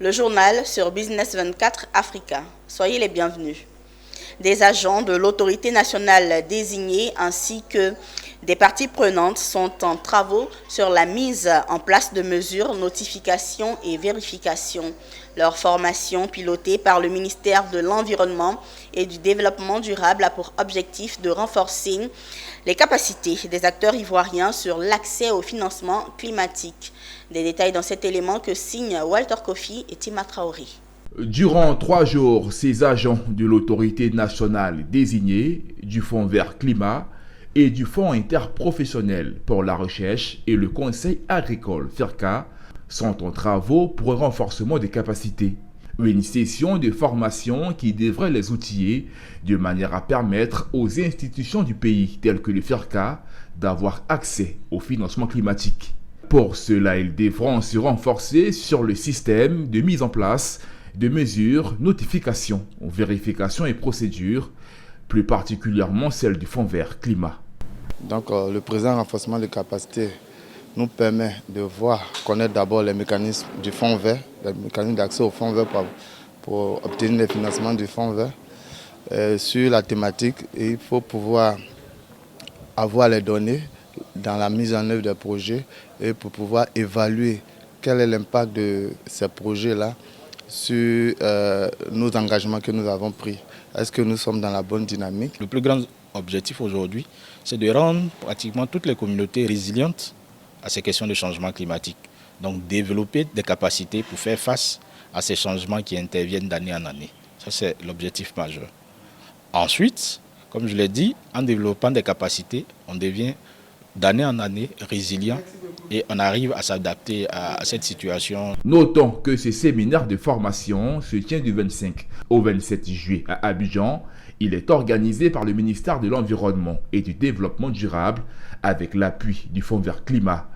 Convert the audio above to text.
le journal sur Business 24 Africa. Soyez les bienvenus. Des agents de l'autorité nationale désignés ainsi que des parties prenantes sont en travaux sur la mise en place de mesures, notification et vérification. Leur formation, pilotée par le ministère de l'Environnement et du Développement durable, a pour objectif de renforcer les capacités des acteurs ivoiriens sur l'accès au financement climatique. Des détails dans cet élément que signent Walter Kofi et Tima Traoré. Durant 3 jours, ces agents de l'autorité nationale désignés, du Fonds vert climat et du Fonds interprofessionnel pour la recherche et le Conseil agricole FIRCA sont en travaux pour un renforcement des capacités. Une session de formation qui devrait les outiller de manière à permettre aux institutions du pays telles que le FIRCA d'avoir accès au financement climatique. Pour cela, ils devront se renforcer sur le système de mise en place de mesures, notifications, vérifications et procédures, plus particulièrement celle du Fonds vert climat. Donc le présent renforcement de capacité nous permet de connaître d'abord les mécanismes du Fonds vert, les mécanismes d'accès au Fonds vert pour obtenir les financements du Fonds vert. Sur la thématique, il faut pouvoir avoir les données dans la mise en œuvre des projets et pour pouvoir évaluer quel est l'impact de ces projets-là sur nos engagements que nous avons pris. Est-ce que nous sommes dans la bonne dynamique? Le plus grand objectif aujourd'hui, c'est de rendre pratiquement toutes les communautés résilientes à ces questions de changement climatique. Donc développer des capacités pour faire face à ces changements qui interviennent d'année en année. Ça, c'est l'objectif majeur. Ensuite, comme je l'ai dit, en développant des capacités, on devient d'année en année résilient et on arrive à s'adapter à cette situation. Notons que ce séminaire de formation se tient du 25 au 27 juillet à Abidjan. Il est organisé par le ministère de l'Environnement et du Développement durable avec l'appui du Fonds vert climat.